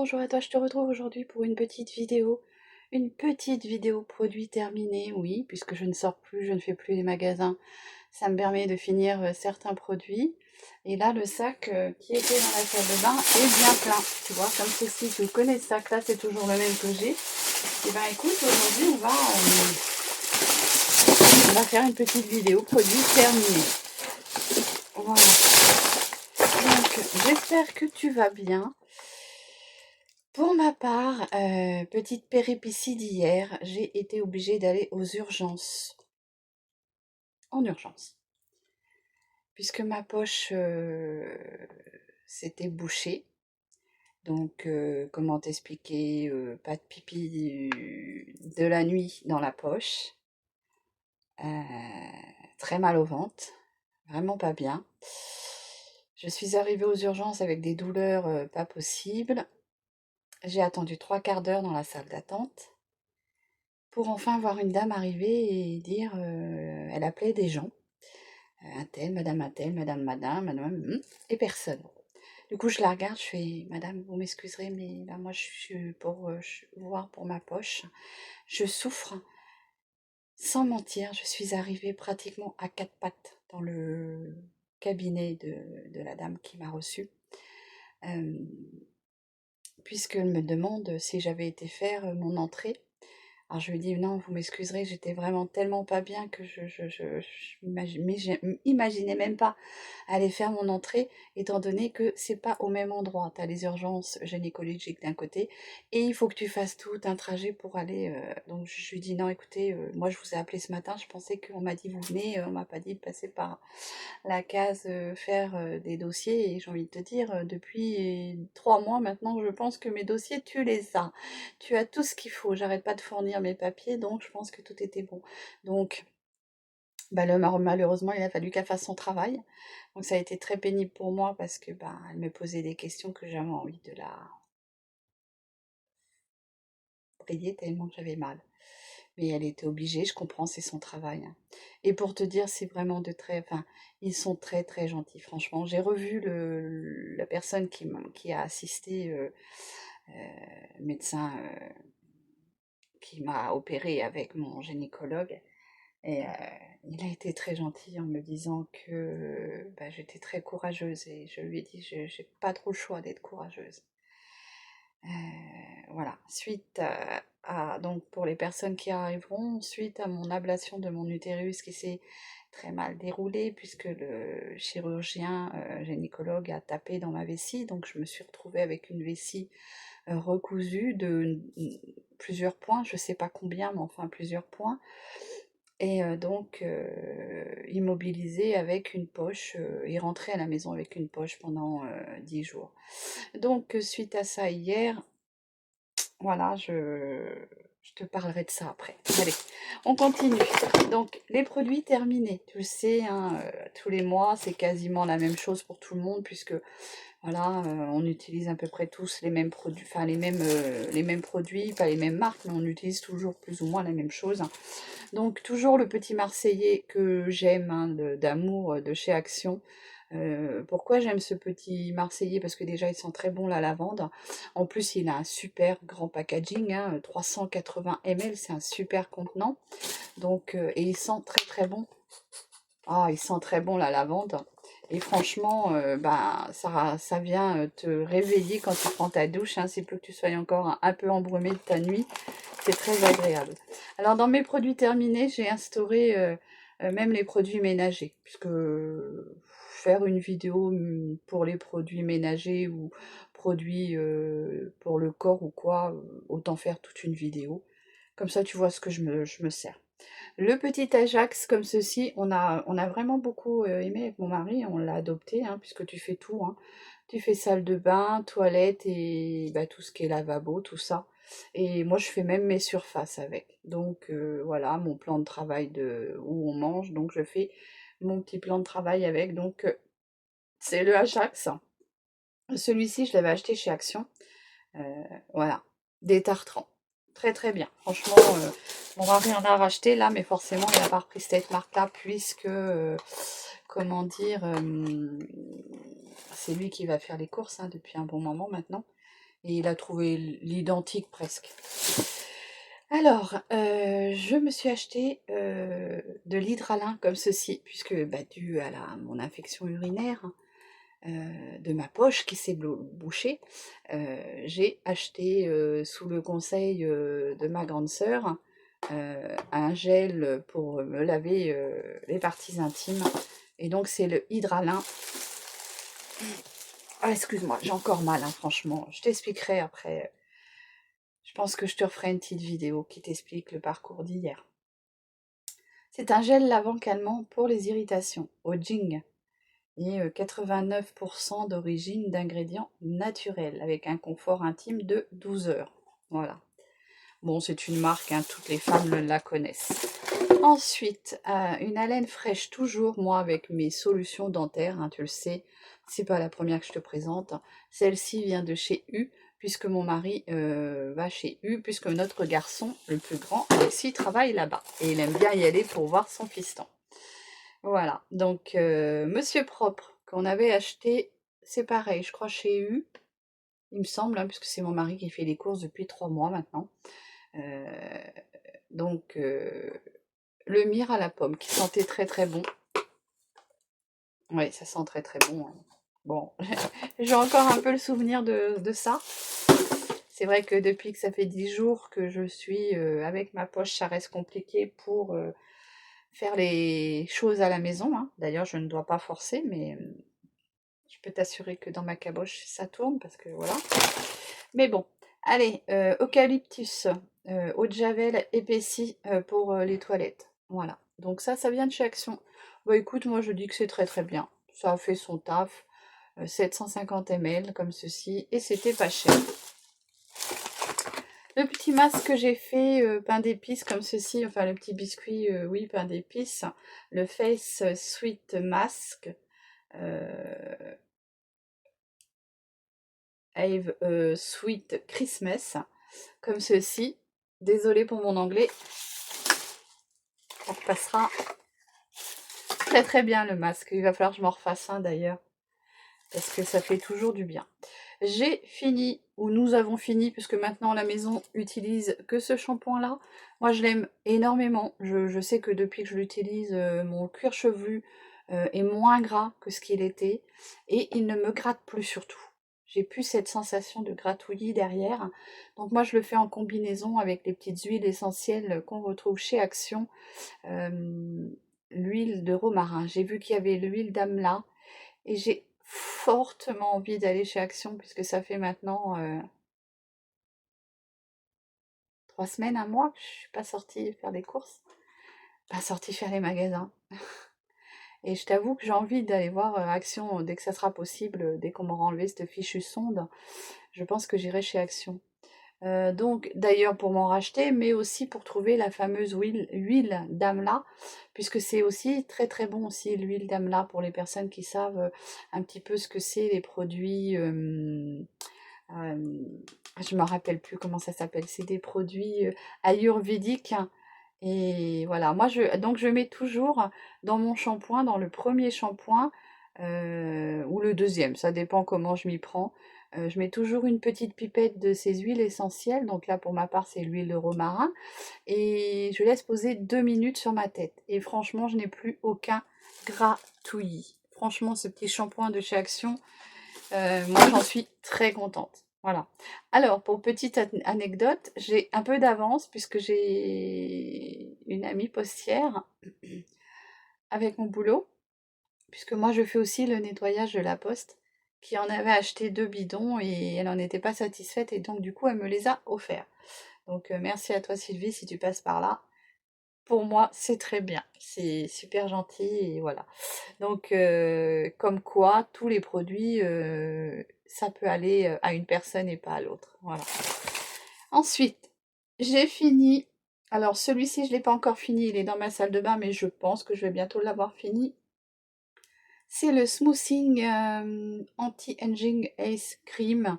bonjour à toi, je te retrouve aujourd'hui pour une petite vidéo. Une petite vidéo produit terminée, oui, puisque je ne sors plus, je ne fais plus les magasins. Ça me permet de finir certains produits. Et là, le sac qui était dans la salle de bain est bien plein. Tu vois, comme ceci, tu connais ce sac là, c'est toujours le même que j'ai. Et ben écoute, aujourd'hui, on va faire une petite vidéo produit terminé. Voilà. Donc, j'espère que tu vas bien. Pour ma part, petite péripétie d'hier, j'ai été obligée d'aller aux urgences. En urgence. Puisque ma poche s'était bouchée. Donc, comment t'expliquer, pas de pipi de la nuit dans la poche. Très mal au ventre. Vraiment pas bien. Je suis arrivée aux urgences avec des douleurs pas possibles. J'ai attendu 3/4 d'heure dans la salle d'attente pour enfin voir une dame arriver et dire, elle appelait des gens, un tel, madame, et personne. Du coup, je la regarde, je fais, madame, vous m'excuserez, mais là, moi, je suis pour voir pour ma poche. Je souffre. Sans mentir, je suis arrivée pratiquement à 4 pattes dans le cabinet de la dame qui m'a reçue, puisqu'elle me demande si j'avais été faire mon entrée. Alors je lui dis: «Non, vous m'excuserez, j'étais vraiment tellement pas bien que m'imaginais même pas aller faire mon entrée, étant donné que c'est pas au même endroit. Tu as les urgences gynécologiques d'un côté et il faut que tu fasses tout un trajet pour aller, donc je lui dis: «Non, écoutez, moi je vous ai appelé ce matin, je pensais qu'on m'a dit vous venez, on m'a pas dit de passer par la case faire des dossiers et j'ai envie de te dire, depuis 3 mois maintenant, je pense que mes dossiers, tu les as. Tu as tout ce qu'il faut. J'arrête pas de fournir mes papiers, donc je pense que tout était bon. Donc, bah, malheureusement, il a fallu qu'elle fasse son travail. Donc ça a été très pénible pour moi parce que bah, elle me posait des questions que j'avais envie de la briller tellement que j'avais mal. Mais elle était obligée, je comprends, c'est son travail, hein. Et pour te dire, c'est vraiment enfin, ils sont très très gentils, franchement. J'ai revu la personne qui a assisté, médecin qui m'a opéré avec mon gynécologue. Et il a été très gentil en me disant que bah, j'étais très courageuse. Et je lui ai dit, je n'ai pas trop le choix d'être courageuse. Voilà, suite donc pour les personnes qui arriveront, suite à mon ablation de mon utérus qui s'est très mal déroulée puisque le chirurgien gynécologue a tapé dans ma vessie, donc je me suis retrouvée avec une vessie recousue de plusieurs points, je sais pas combien, mais enfin plusieurs points, et donc immobilisée avec une poche, et rentrée à la maison avec une poche pendant 10 jours. Donc suite à ça hier, voilà, je te parlerai de ça après. Allez, on continue. Donc, les produits terminés. Tu le sais, hein, tous les mois, c'est quasiment la même chose pour tout le monde, puisque, voilà, on utilise à peu près tous les mêmes produits, enfin, les mêmes produits, pas les mêmes marques, mais on utilise toujours plus ou moins la même chose. Donc, toujours le petit Marseillais que j'aime, hein, d'amour de chez Action. Pourquoi j'aime ce petit Marseillais? Parce que déjà il sent très bon la lavande. En plus il a un super grand packaging, hein, 380 ml, c'est un super contenant. Donc, et il sent très très bon. Ah, il sent très bon la lavande. Et franchement, bah, ça vient te réveiller quand tu prends ta douche, hein, c'est plus que tu sois encore un peu embrumé de ta nuit. C'est très agréable. Alors dans mes produits terminés, j'ai instauré même les produits ménagers, puisque faire une vidéo pour les produits ménagers ou produits pour le corps ou quoi, autant faire toute une vidéo. Comme ça, tu vois ce que je me sers. Le petit Ajax comme ceci, on a vraiment beaucoup aimé avec mon mari, on l'a adopté, hein, puisque tu fais tout, hein. Tu fais salle de bain, toilette et bah, tout ce qui est lavabo, tout ça. Et moi, je fais même mes surfaces avec. Donc voilà, mon plan de travail où on mange. Donc je fais mon petit plan de travail avec. Donc c'est le Ajax. Celui-ci, je l'avais acheté chez Action. Voilà, des tartrans. Très très bien. Franchement, mon mari en a racheté là, mais forcément, il n'a pas repris cette marque-là, puisque, comment dire, c'est lui qui va faire les courses, hein, depuis un bon moment maintenant. Et il a trouvé l'identique presque. Alors, je me suis acheté de l'hydralin comme ceci, puisque dû à mon infection urinaire, de ma poche qui s'est bouchée, j'ai acheté sous le conseil de ma grande sœur un gel pour me laver les parties intimes. Et donc c'est le hydralin. Ah, excuse-moi, j'ai encore mal, hein, franchement. Je t'expliquerai après. Je pense que je te referai une petite vidéo qui t'explique le parcours d'hier. C'est un gel lavant calmant pour les irritations, au Jing. Et 89% d'origine d'ingrédients naturels, avec un confort intime de 12 heures. Voilà. Bon, c'est une marque, hein, toutes les femmes la connaissent. Ensuite, une haleine fraîche toujours, moi avec mes solutions dentaires, hein, tu le sais, c'est pas la première que je te présente. Celle-ci vient de chez U, puisque mon mari va chez U, puisque notre garçon, le plus grand, Alexis, travaille là-bas. Et il aime bien y aller pour voir son fiston. Voilà, donc Monsieur Propre, qu'on avait acheté, c'est pareil, je crois chez U, il me semble, hein, puisque c'est mon mari qui fait les courses depuis 3 mois maintenant. Donc le myrrhe à la pomme, qui sentait très très bon. Oui, ça sent très très bon. Hein. Bon, j'ai encore un peu le souvenir de ça. C'est vrai que depuis que ça fait 10 jours que je suis avec ma poche, ça reste compliqué pour faire les choses à la maison. Hein. D'ailleurs, je ne dois pas forcer, mais je peux t'assurer que dans ma caboche, ça tourne, parce que voilà. Mais bon, allez, eucalyptus, eau de javel épaissie pour les toilettes. Voilà, donc ça vient de chez Action. Bah écoute, moi je dis que c'est très très bien. Ça a fait son taf, 750 ml comme ceci, et c'était pas cher. Le petit masque que j'ai fait, pain d'épices comme ceci, enfin le petit biscuit, oui, pain d'épices, le Face Sweet Mask, Have a Sweet Christmas, comme ceci. Désolée pour mon anglais, ça passera très très bien le masque. Il va falloir que je m'en refasse un d'ailleurs, parce que ça fait toujours du bien. J'ai fini, ou nous avons fini, puisque maintenant la maison utilise que ce shampoing là. Moi je l'aime énormément. Je sais que depuis que je l'utilise, mon cuir chevelu est moins gras que ce qu'il était, et il ne me gratte plus surtout. J'ai plus cette sensation de gratouillis derrière. Donc moi je le fais en combinaison avec les petites huiles essentielles qu'on retrouve chez Action. L'huile de romarin. J'ai vu qu'il y avait l'huile d'amla, et j'ai fortement envie d'aller chez Action, puisque ça fait maintenant 3 semaines, un mois que je suis pas sortie faire des courses, pas sortie faire les magasins. Et je t'avoue que j'ai envie d'aller voir Action dès que ça sera possible, dès qu'on m'aura enlevé cette fichue sonde. Je pense que j'irai chez Action. Donc d'ailleurs pour m'en racheter, mais aussi pour trouver la fameuse huile d'amla, puisque c'est aussi très très bon aussi l'huile d'amla pour les personnes qui savent un petit peu ce que c'est les produits. Je me rappelle plus comment ça s'appelle. C'est des produits ayurvédiques. Et voilà, moi donc je mets toujours dans mon shampoing, dans le premier shampoing ou le deuxième, ça dépend comment je m'y prends. Je mets toujours une petite pipette de ces huiles essentielles, donc là pour ma part c'est l'huile de romarin, et je laisse poser 2 minutes sur ma tête. Et franchement, je n'ai plus aucun gratouillis. Franchement, ce petit shampoing de chez Action, moi j'en suis très contente. Voilà. Alors, pour petite anecdote, j'ai un peu d'avance puisque j'ai une amie postière avec mon boulot, puisque moi je fais aussi le nettoyage de la poste, qui en avait acheté 2 bidons et elle n'en était pas satisfaite, et donc du coup elle me les a offerts. Donc merci à toi Sylvie si tu passes par là. Pour moi c'est très bien, c'est super gentil et voilà. Donc comme quoi tous les produits ça peut aller à une personne et pas à l'autre. Voilà. Ensuite, j'ai fini. Alors celui-ci, je ne l'ai pas encore fini, il est dans ma salle de bain, mais je pense que je vais bientôt l'avoir fini. C'est le Smoothing Anti-Aging Ace Cream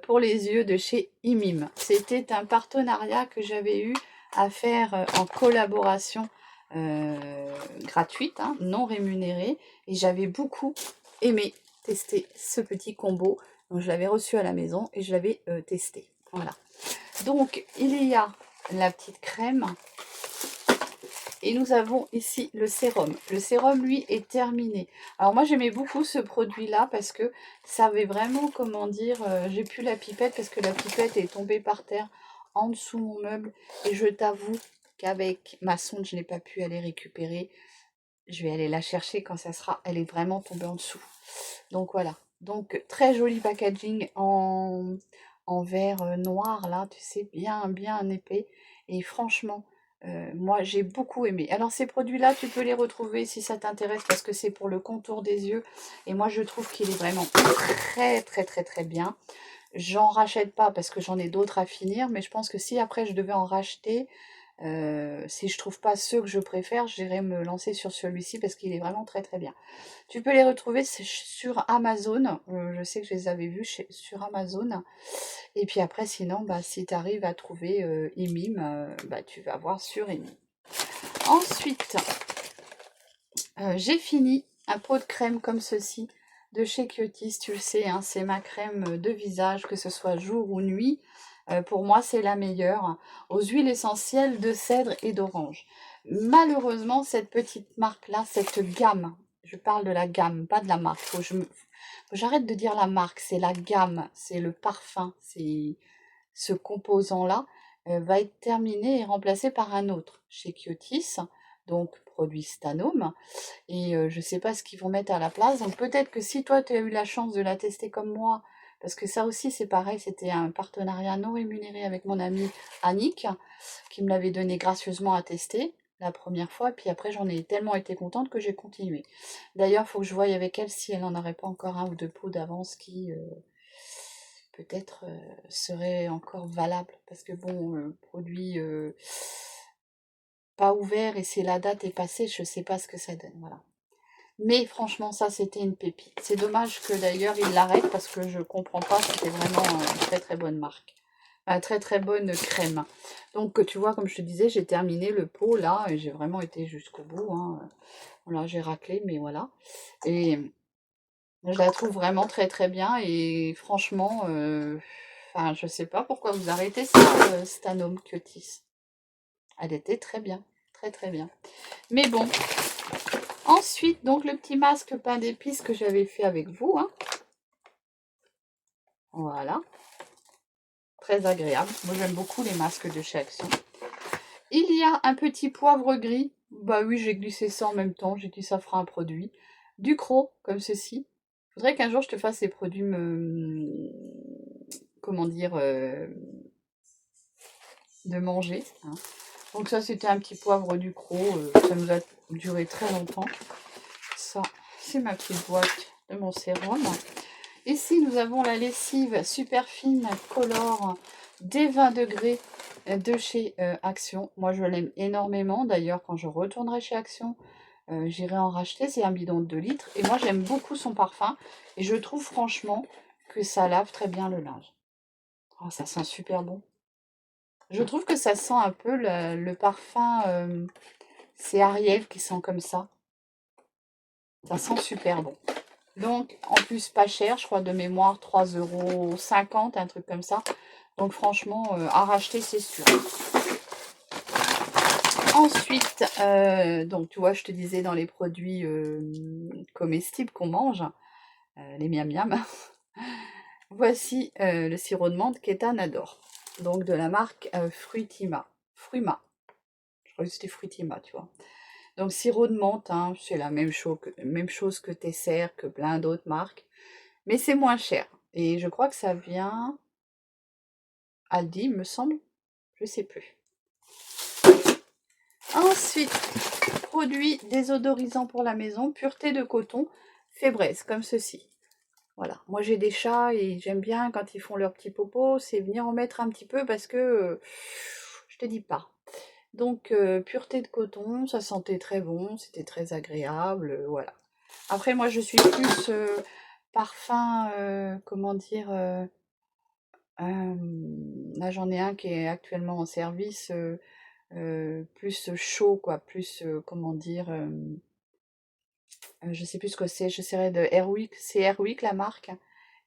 pour les yeux de chez Imim. C'était un partenariat que j'avais eu à faire en collaboration gratuite, hein, non rémunérée, et j'avais beaucoup aimé tester ce petit combo Donc je l'avais reçu à la maison et je l'avais testé. Voilà. Donc il y a la petite crème. Et nous avons ici le sérum. Le sérum, lui, est terminé. Alors moi, j'aimais beaucoup ce produit-là parce que ça avait vraiment, comment dire, j'ai plus la pipette parce que la pipette est tombée par terre en dessous mon meuble. Et je t'avoue qu'avec ma sonde, je n'ai pas pu aller récupérer. Je vais aller la chercher quand ça sera. Elle est vraiment tombée en dessous. Donc voilà. Donc très joli packaging en verre noir, là, tu sais, bien épais. Et franchement, moi, j'ai beaucoup aimé. Alors, ces produits-là, tu peux les retrouver si ça t'intéresse parce que c'est pour le contour des yeux. Et moi, je trouve qu'il est vraiment très bien. J'en rachète pas parce que j'en ai d'autres à finir. Mais je pense que si après, je devais en racheter, si je trouve pas ceux que je préfère, j'irai me lancer sur celui-ci parce qu'il est vraiment très bien. Tu peux les retrouver sur Amazon. Je sais que je les avais vus sur Amazon. Et puis après, sinon, bah, si tu arrives à trouver Imim, bah, tu vas voir sur Imim. Ensuite, j'ai fini un pot de crème comme ceci de chez Kietis. Tu le sais, hein, c'est ma crème de visage, que ce soit jour ou nuit. Pour moi, c'est la meilleure. Aux huiles essentielles de cèdre et d'orange. Malheureusement, cette petite marque-là, cette gamme, je parle de la gamme, pas de la marque. Faut que j'arrête de dire la marque, c'est la gamme, c'est le parfum, c'est ce composant-là va être terminé et remplacé par un autre chez Kiotis, donc produit Stanome. Et je ne sais pas ce qu'ils vont mettre à la place. Donc peut-être que si toi tu as eu la chance de la tester comme moi, parce que ça aussi c'est pareil, c'était un partenariat non rémunéré avec mon amie Annick, qui me l'avait donné gracieusement à tester la première fois, et puis après j'en ai tellement été contente que j'ai continué. D'ailleurs, il faut que je voie avec elle si elle n'en aurait pas encore un ou deux pots d'avance qui peut-être serait encore valable, parce que bon, produit pas ouvert et si la date est passée, je sais pas ce que ça donne, voilà. Mais franchement, ça c'était une pépite. C'est dommage que d'ailleurs il l'arrête parce que je comprends pas, c'était vraiment une très bonne marque. Très bonne crème. Donc tu vois, comme je te disais, j'ai terminé le pot là et j'ai vraiment été jusqu'au bout, hein. Voilà, j'ai raclé, mais voilà. Et je la trouve vraiment très bien et franchement, enfin, je sais pas pourquoi vous arrêtez ça, Stanome Kiotis. Elle était très bien, très bien. Mais bon, ensuite, donc le petit masque pain d'épices que j'avais fait avec vous, hein. Voilà, très agréable. Moi, j'aime beaucoup les masques de chez Action. Il y a un petit poivre gris. Bah oui, j'ai glissé ça en même temps. J'ai dit ça fera un produit. Du croc, comme ceci. Faudrait qu'un jour je te fasse ces produits comment dire, de manger, hein. Donc ça, c'était un petit poivre du croc. Ça nous a duré très longtemps. Ça, c'est ma petite boîte de mon sérum. Ici, nous avons la lessive super fine Color des 20 degrés de chez Action. Moi, je l'aime énormément. D'ailleurs, quand je retournerai chez Action, j'irai en racheter. C'est un bidon de 2 litres. Et moi, j'aime beaucoup son parfum. Et je trouve franchement que ça lave très bien le linge. Oh, ça sent super bon. Je trouve que ça sent un peu le parfum, c'est Ariel qui sent comme ça. Ça sent super bon. Donc, en plus, pas cher, je crois de mémoire, 3,50 €, un truc comme ça. Donc, franchement, à racheter, c'est sûr. Ensuite, donc, tu vois, je te disais dans les produits comestibles qu'on mange, les miam miam, voici le sirop de menthe qu'Ethan adore. Donc, de la marque Fruitima. Fruima. Je crois que c'était Fruitima, tu vois. Donc, sirop de menthe, hein, c'est la même chose que Tesser, que plein d'autres marques. Mais c'est moins cher. Et je crois que ça vient Aldi, me semble. Je sais plus. Ensuite, produit désodorisant pour la maison, pureté de coton, Fébreze, comme ceci. Voilà. Moi, j'ai des chats et j'aime bien quand ils font leur petit popo, c'est venir en mettre un petit peu parce que je te dis pas. Donc, pureté de coton, ça sentait très bon, c'était très agréable, voilà. Après, moi, je suis plus parfum, comment dire, là, j'en ai un qui est actuellement en service, plus chaud, quoi, plus, comment dire, je sais plus ce que c'est, j'essaierai de Airwick, c'est Airwick la marque,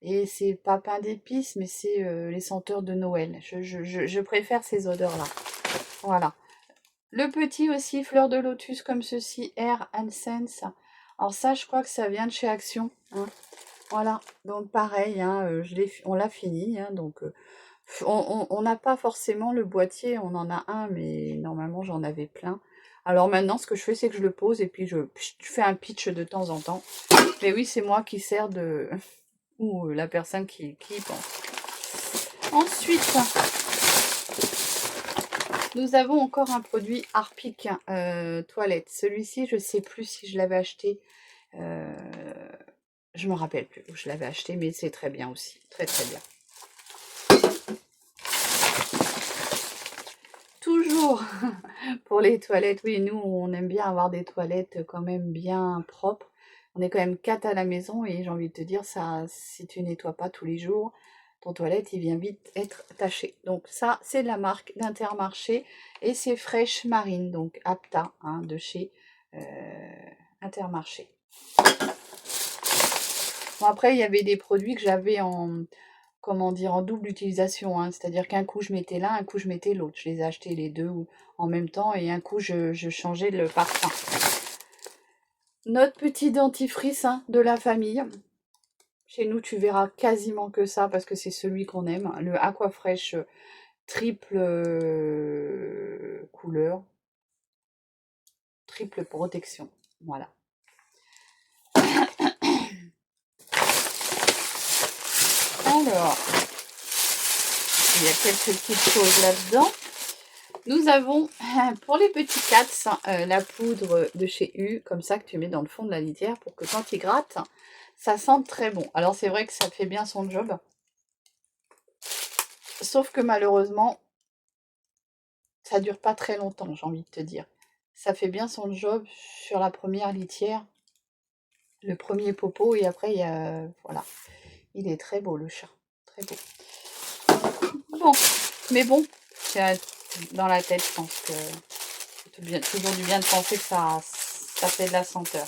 Et c'est pas pain d'épices, mais c'est les senteurs de Noël. Je préfère ces odeurs-là. Voilà. Le petit aussi, fleur de lotus comme ceci, Air and Sense. Alors ça, je crois que ça vient de chez Action. Hein. Voilà, donc pareil, hein, on l'a fini. Hein, donc on n'a pas forcément le boîtier, on en a un, mais normalement j'en avais plein. Alors maintenant, ce que je fais, c'est que je le pose et puis je fais un pitch de temps en temps. Mais oui, c'est moi qui sers de... ou la personne qui y pense. Ensuite, nous avons encore un produit Harpic toilette. Celui-ci, je ne sais plus si je l'avais acheté. Je me rappelle plus où je l'avais acheté, mais c'est très bien aussi. Très très bien. Toujours pour les toilettes. Oui, nous, on aime bien avoir des toilettes quand même bien propres. On est quand même 4 à la maison et j'ai envie de te dire, ça, si tu nettoies pas tous les jours, ton toilette, il vient vite être taché. Donc ça, c'est de la marque d'Intermarché et c'est Fresh Marine, donc Apta, hein, de chez Intermarché. Bon, après, il y avait des produits que j'avais en, comment dire, en double utilisation, hein. C'est-à-dire qu'un coup, je mettais l'un, un coup, je mettais l'autre. Je les ai achetés les deux en même temps et un coup, je changeais le parfum. Notre petit dentifrice, hein, de la famille. Chez nous, tu verras quasiment que ça parce que c'est celui qu'on aime. Le Aquafresh triple couleur, triple protection. Voilà. Alors, il y a quelques petites choses là-dedans. Nous avons, pour les petits cats, la poudre de chez U, comme ça que tu mets dans le fond de la litière pour que quand ils grattent, ça sente très bon. Alors c'est vrai que ça fait bien son job. Sauf que malheureusement, ça dure pas très longtemps, j'ai envie de te dire. Ça fait bien son job sur la première litière, le premier popo, et après, il y a, voilà. Il est très beau, le chat. Très beau. Bon, mais bon, dans la tête, je pense que c'est toujours du bien de penser que ça fait de la senteur.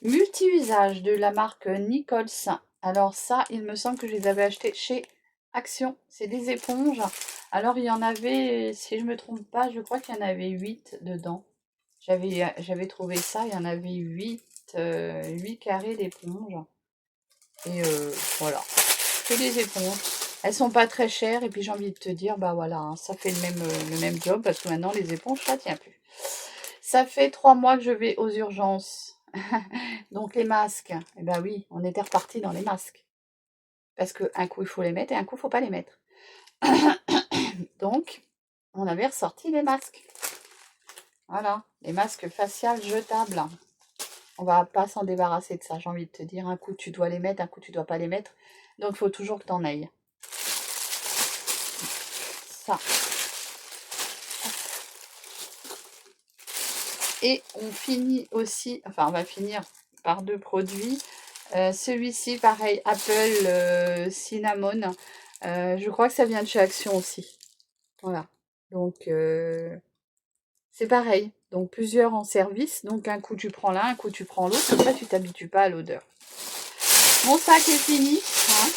Multi-usage de la marque Nichols. Alors ça, il me semble que je les avais achetés chez Action. C'est des éponges. Alors il y en avait, si je me trompe pas, je crois qu'il y en avait 8 dedans. J'avais trouvé ça, il y en avait 8 carrés d'éponges. Et voilà, que des éponges. Elles sont pas très chères et puis j'ai envie de te dire, bah voilà, hein, ça fait le même job parce que maintenant les éponges, ça tient plus. Ça fait 3 mois que je vais aux urgences. Donc les masques, eh ben oui, on était reparti dans les masques. Parce qu'un coup il faut les mettre et un coup il faut pas les mettre. Donc, on avait ressorti les masques. Voilà, les masques faciales jetables. On va pas s'en débarrasser de ça, j'ai envie de te dire. Un coup tu dois les mettre, un coup tu dois pas les mettre. Donc il faut toujours que tu en ailles. Ça. Et on finit aussi, enfin on va finir par 2 produits. Celui-ci, pareil, Apple Cinnamon. Je crois que ça vient de chez Action aussi. Voilà. Donc, c'est pareil. Donc, plusieurs en service. Donc, un coup, tu prends l'un, un coup, tu prends l'autre. Comme ça, tu t'habitues pas à l'odeur. Mon sac est fini. Hein,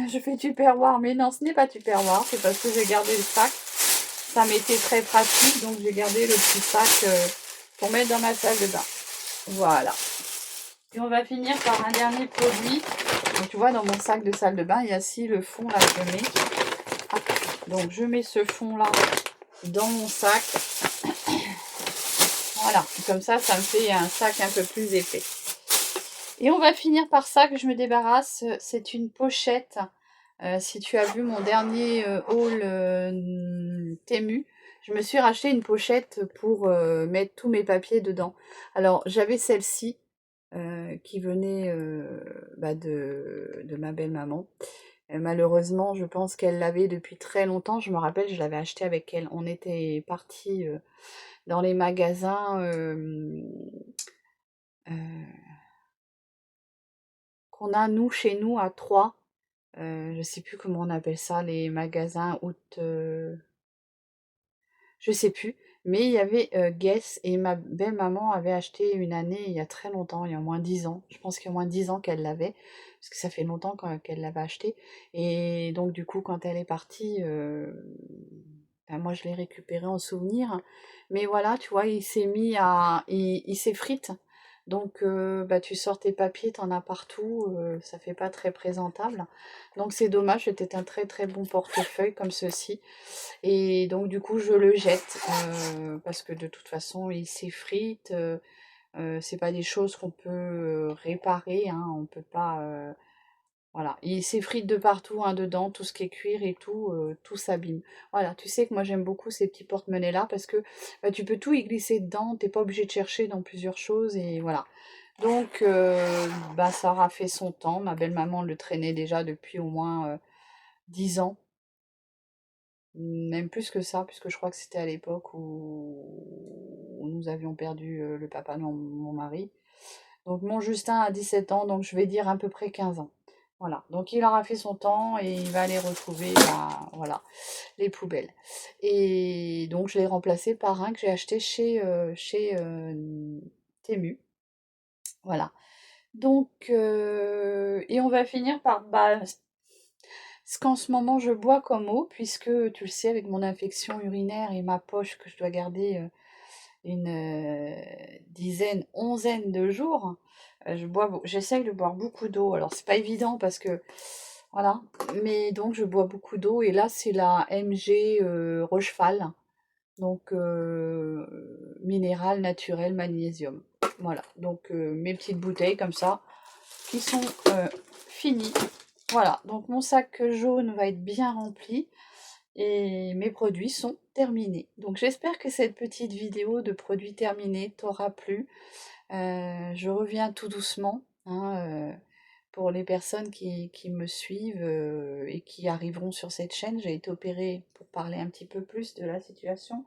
je fais Tupperware, mais non, ce n'est pas Tupperware. C'est parce que j'ai gardé le sac. Ça m'était très pratique. Donc, j'ai gardé le petit sac pour mettre dans ma salle de bain. Voilà. Et on va finir par un dernier produit. Donc, tu vois, dans mon sac de salle de bain, il y a aussi le fond là que je mets. Donc, je mets ce fond là dans mon sac. Voilà, comme ça me fait un sac un peu plus épais. Et on va finir par ça que je me débarrasse. C'est une pochette. Si tu as vu mon dernier haul Temu, je me suis racheté une pochette pour mettre tous mes papiers dedans. Alors, j'avais celle-ci qui venait de ma belle-maman. Malheureusement, je pense qu'elle l'avait depuis très longtemps. Je me rappelle, je l'avais acheté avec elle. On était partis dans les magasins qu'on a, nous, chez nous, à Troyes. Je sais plus comment on appelle ça, les magasins je sais plus. Mais il y avait Guess, et ma belle-maman avait acheté une année, il y a très longtemps, il y a au moins 10 ans. Je pense qu'il y a au moins 10 ans qu'elle l'avait, parce que ça fait longtemps qu'elle l'avait acheté. Et donc du coup, quand elle est partie, ben, moi je l'ai récupéré en souvenir. Mais voilà, tu vois, il s'est mis à... il s'effrite. Donc bah, tu sors tes papiers, t'en as partout, ça fait pas très présentable. Donc c'est dommage, c'était un très très bon portefeuille comme ceci. Et donc du coup je le jette, parce que de toute façon il s'effrite, c'est pas des choses qu'on peut réparer, hein, on peut pas... voilà, il s'effrite de partout, hein, dedans, tout ce qui est cuir et tout s'abîme. Voilà, tu sais que moi j'aime beaucoup ces petits porte-monnaies là parce que bah, tu peux tout y glisser dedans, t'es pas obligé de chercher dans plusieurs choses et voilà. Donc bah, ça aura fait son temps, ma belle-maman le traînait déjà depuis au moins 10 ans, même plus que ça, puisque je crois que c'était à l'époque où nous avions perdu le papa de mon mari. Donc mon Justin a 17 ans, donc je vais dire à peu près 15 ans. Voilà, donc il aura fait son temps et il va aller retrouver voilà, les poubelles. Et donc je l'ai remplacé par un que j'ai acheté chez Temu. Voilà. Donc, et on va finir par bah, ce qu'en ce moment je bois comme eau, puisque tu le sais, avec mon infection urinaire et ma poche que je dois garder une dizaine, onzaine de jours, j'essaye de boire beaucoup d'eau. Alors c'est pas évident parce que voilà, mais donc je bois beaucoup d'eau et là c'est la MG Rochefal, donc minéral naturel magnésium. Voilà, donc mes petites bouteilles comme ça qui sont finies. Voilà, donc mon sac jaune va être bien rempli et mes produits sont terminés. Donc j'espère que cette petite vidéo de produits terminés t'aura plu. Je reviens tout doucement, hein, pour les personnes qui me suivent et qui arriveront sur cette chaîne. J'ai été opérée pour parler un petit peu plus de la situation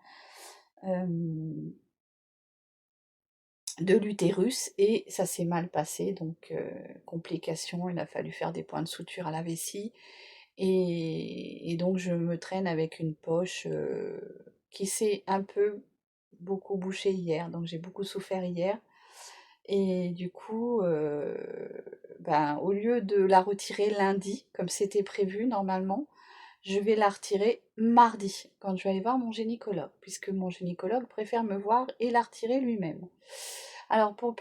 de l'utérus et ça s'est mal passé, donc complication, il a fallu faire des points de suture à la vessie. Et donc je me traîne avec une poche qui s'est un peu beaucoup bouchée hier, donc j'ai beaucoup souffert hier. Et du coup, ben, au lieu de la retirer lundi, comme c'était prévu normalement, je vais la retirer mardi, quand je vais aller voir mon gynécologue, puisque mon gynécologue préfère me voir et la retirer lui-même. Alors pour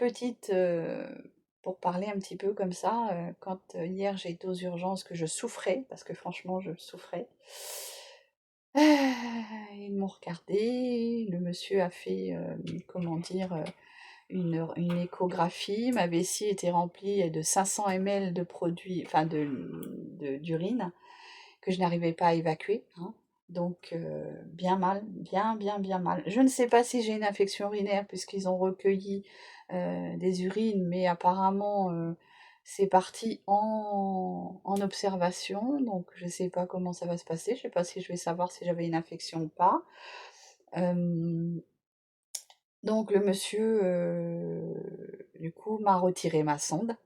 parler un petit peu comme ça, quand hier j'ai été aux urgences que je souffrais, parce que franchement je souffrais, ils m'ont regardé, le monsieur a fait, comment dire, une échographie, ma vessie était remplie de 500 ml de produits, enfin d'urine, que je n'arrivais pas à évacuer, hein. Donc bien mal, bien mal. Je ne sais pas si j'ai une infection urinaire puisqu'ils ont recueilli des urines, mais apparemment c'est parti en observation, donc je ne sais pas comment ça va se passer, je ne sais pas si je vais savoir si j'avais une infection ou pas. Donc le monsieur, du coup, m'a retiré ma sonde,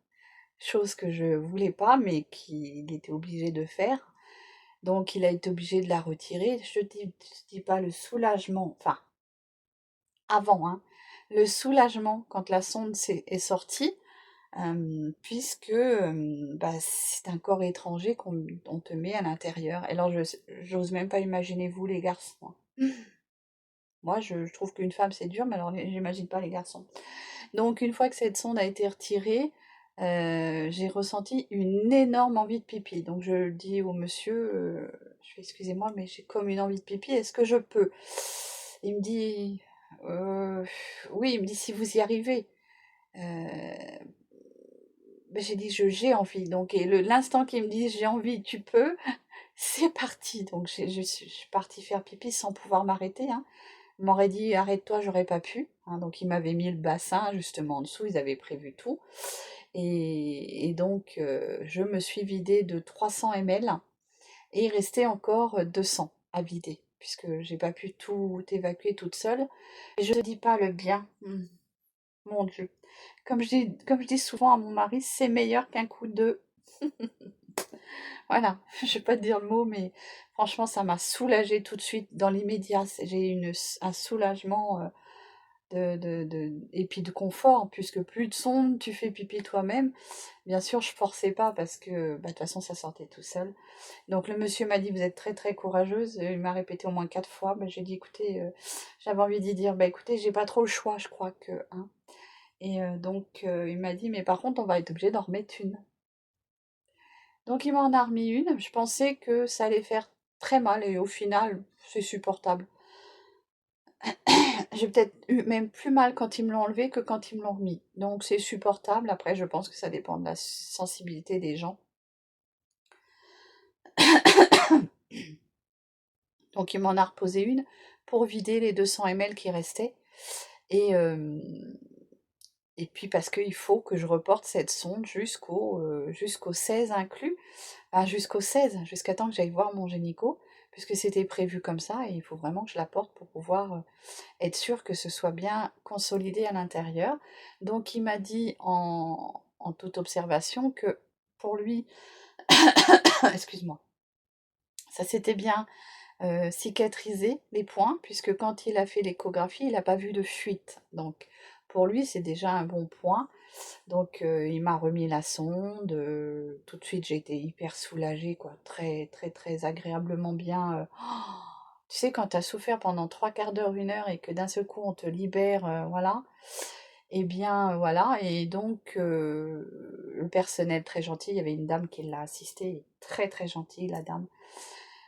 chose que je voulais pas, mais qu'il était obligé de faire. Donc il a été obligé de la retirer. Je te dis pas le soulagement, enfin avant, hein, le soulagement quand la sonde est sortie, puisque bah, c'est un corps étranger qu'on te met à l'intérieur. Et alors j'ose même pas imaginer vous les garçons, hein. Moi je trouve qu'une femme c'est dur, mais alors j'imagine pas les garçons. Donc une fois que cette sonde a été retirée, j'ai ressenti une énorme envie de pipi. Donc je dis au monsieur, je fais: «Excusez-moi, mais j'ai comme une envie de pipi, est-ce que je peux?» Il me dit: «Oui», il me dit: «Si vous y arrivez». Heu, j'ai dit: J'ai envie», donc et l'instant qu'il me dit: «J'ai envie, tu peux», c'est parti. Donc je suis partie faire pipi sans pouvoir m'arrêter, hein. Il m'aurait dit: «Arrête-toi», j'aurais pas pu, hein, donc il m'avait mis le bassin justement en dessous, ils avaient prévu tout et donc je me suis vidée de 300 ml et il restait encore 200 à vider puisque j'ai pas pu tout évacuer toute seule et je te dis pas le bien, mon Dieu. Comme je dis souvent à mon mari: «C'est meilleur qu'un coup de...» Voilà, je vais pas te dire le mot, mais franchement, ça m'a soulagée tout de suite, dans l'immédiat. J'ai eu un soulagement et puis de confort, puisque plus de sonde, tu fais pipi toi-même. Bien sûr, je forçais pas parce que bah, de toute façon, ça sortait tout seul. Donc le monsieur m'a dit, vous êtes très très courageuse. Il m'a répété au moins 4 fois. Bah, j'ai dit, écoutez, j'avais envie d'y dire, bah écoutez, j'ai pas trop le choix, je crois que. Hein. Et donc il m'a dit, mais par contre, on va être obligé d'en remettre une. Donc il m'en a remis une. Je pensais que ça allait faire très mal et au final, c'est supportable. J'ai peut-être eu même plus mal quand ils me l'ont enlevé que quand ils me l'ont remis. Donc c'est supportable. Après, je pense que ça dépend de la sensibilité des gens. Donc il m'en a reposé une pour vider les 200 ml qui restaient. Et, euh, et puis parce qu'il faut que je reporte cette sonde jusqu'au 16 inclus. Enfin, jusqu'au 16, jusqu'à temps que j'aille voir mon gynéco, puisque c'était prévu comme ça, et il faut vraiment que je la porte pour pouvoir être sûr que ce soit bien consolidé à l'intérieur. Donc il m'a dit en toute observation que pour lui, excuse-moi, ça s'était bien cicatrisé les points, puisque quand il a fait l'échographie, il n'a pas vu de fuite. Donc pour lui, c'est déjà un bon point. Donc il m'a remis la sonde. Tout de suite, j'ai été hyper soulagée, quoi, très très très agréablement bien. Tu sais, quand tu as souffert pendant 3 quarts d'heure, 1 heure, et que d'un seul coup on te libère, voilà. Eh bien, voilà. Et donc le personnel très gentil, il y avait une dame qui l'a assistée, très très gentille la dame.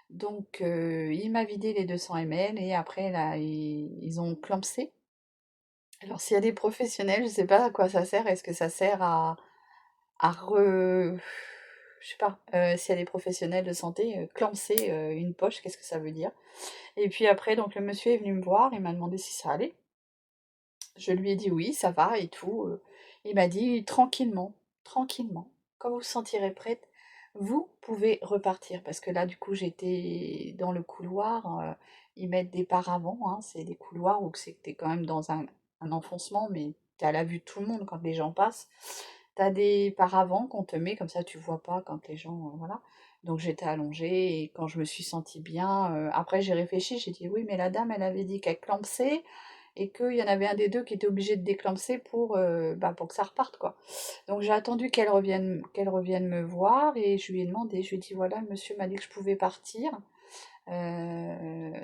Donc il m'a vidé les 200 ml et après là ils ont clampsé. Alors s'il y a des professionnels, je sais pas à quoi ça sert. Est-ce que ça sert à je sais pas, s'il y a des professionnels de santé, clamser une poche, qu'est-ce que ça veut dire? Et puis après, donc le monsieur est venu me voir, il m'a demandé si ça allait. Je lui ai dit oui, ça va et tout. Il m'a dit tranquillement, tranquillement, quand vous vous sentirez prête, vous pouvez repartir. Parce que là, du coup, j'étais dans le couloir. Ils mettent des paravents, hein, c'est des couloirs où c'est que t'es quand même dans un enfoncement, mais t'es à la vue de tout le monde quand les gens passent. T'as des paravents qu'on te met, comme ça tu vois pas quand les gens. Voilà. Donc j'étais allongée et quand je me suis sentie bien, après j'ai réfléchi, j'ai dit oui, mais la dame, elle avait dit qu'elle clampsait et qu'il y en avait un des deux qui était obligé de déclencher pour que ça reparte, quoi. Donc j'ai attendu qu'elle revienne me voir et je lui ai demandé, je lui ai dit voilà, le monsieur m'a dit que je pouvais partir,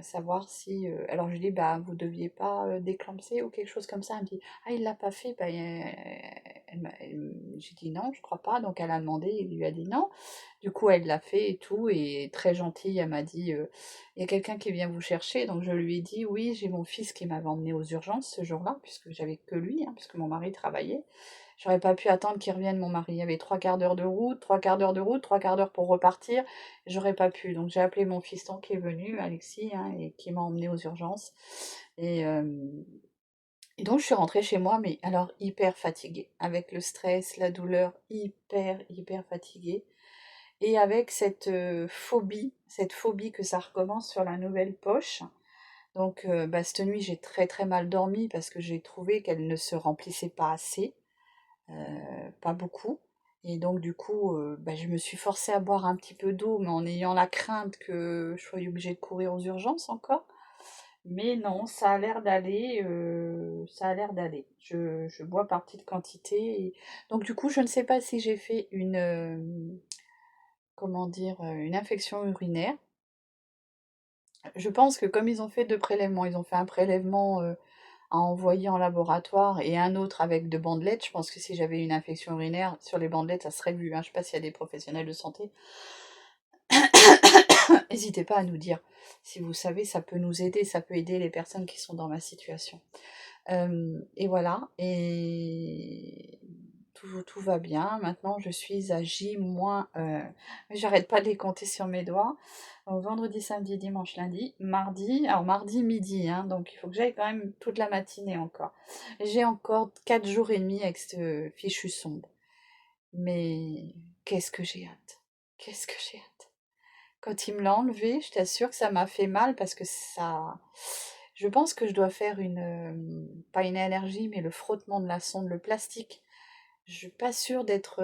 savoir si... alors je lui ai dit, bah vous deviez pas déclencher ou quelque chose comme ça. Elle me dit, ah il l'a pas fait, bah, j'ai dit non, je crois pas, donc elle a demandé, il lui a dit non. Du coup, elle l'a fait et tout, et très gentille, elle m'a dit, il y a quelqu'un qui vient vous chercher, donc je lui ai dit, oui, j'ai mon fils qui m'avait emmené aux urgences ce jour-là, puisque j'avais que lui, hein, puisque mon mari travaillait. J'aurais pas pu attendre qu'il revienne, mon mari. Il y avait 3 quarts d'heure de route, 3 quarts d'heure de route, 3 quarts d'heure pour repartir. J'aurais pas pu. Donc j'ai appelé mon fiston qui est venu, Alexis, hein, et qui m'a emmené aux urgences. Et, euh, et donc je suis rentrée chez moi, mais alors hyper fatiguée. Avec le stress, la douleur, hyper, hyper fatiguée. Et avec cette phobie que ça recommence sur la nouvelle poche. Donc bah, cette nuit, j'ai très très mal dormi parce que j'ai trouvé qu'elle ne se remplissait pas assez, pas beaucoup. Et donc du coup, bah, je me suis forcée à boire un petit peu d'eau, mais en ayant la crainte que je sois obligée de courir aux urgences encore. Mais non, ça a l'air d'aller, ça a l'air d'aller. Je bois par petite quantité. Donc du coup, je ne sais pas si j'ai fait comment dire, une infection urinaire. Je pense que comme ils ont fait 2 prélèvements, ils ont fait un prélèvement, à envoyer en laboratoire et un autre avec de bandelettes, je pense que si j'avais une infection urinaire, sur les bandelettes, ça serait vu, hein. Je sais pas s'il y a des professionnels de santé. N'hésitez pas à nous dire. Si vous savez, ça peut nous aider, ça peut aider les personnes qui sont dans ma situation. Et voilà, et tout va bien. Maintenant, je suis à J moins... mais j'arrête pas de les compter sur mes doigts. Donc, vendredi, samedi, dimanche, lundi, mardi. Alors, mardi, midi, hein, donc il faut que j'aille quand même toute la matinée encore. J'ai encore 4 jours et demi avec ce fichu sonde. Mais qu'est-ce que j'ai hâte. Qu'est-ce que j'ai hâte. Quand il me l'a enlevé, je t'assure que ça m'a fait mal parce que ça... Je pense que je dois faire pas une allergie, mais le frottement de la sonde, le plastique. Je suis pas sûre d'être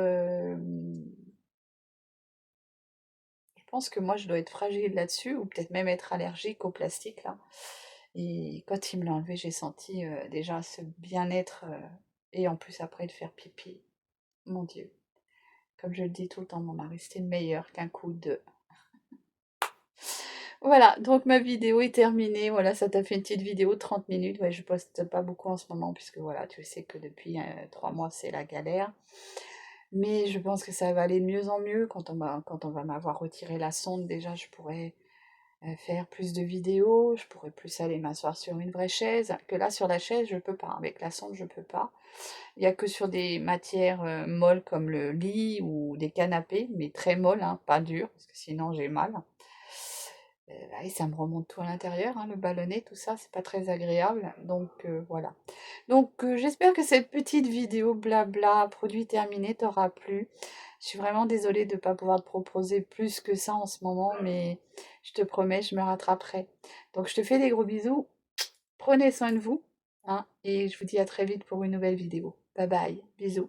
pense que moi je dois être fragile là-dessus, ou peut-être même être allergique au plastique là. Et quand il me l'a enlevé, j'ai senti déjà ce bien-être, et en plus après de faire pipi. Mon Dieu. Comme je le dis tout le temps, mon mari, c'était meilleur qu'un coup de... Voilà, donc ma vidéo est terminée. Voilà, ça t'a fait une petite vidéo de 30 minutes. Ouais, je poste pas beaucoup en ce moment, puisque voilà, tu sais que depuis 3 mois, c'est la galère. Mais je pense que ça va aller de mieux en mieux. Quand on va m'avoir retiré la sonde, déjà, je pourrais faire plus de vidéos. Je pourrais plus aller m'asseoir sur une vraie chaise. Que là, sur la chaise, je peux pas. Avec la sonde, je peux pas. Il n'y a que sur des matières molles comme le lit ou des canapés, mais très molles, hein, pas dures, parce que sinon j'ai mal. Et ça me remonte tout à l'intérieur, hein, le ballonnet, tout ça, c'est pas très agréable. Donc voilà. Donc j'espère que cette petite vidéo blabla, produit terminé, t'aura plu. Je suis vraiment désolée de ne pas pouvoir te proposer plus que ça en ce moment, mais je te promets, je me rattraperai. Donc je te fais des gros bisous, prenez soin de vous, hein, et je vous dis à très vite pour une nouvelle vidéo. Bye bye, bisous.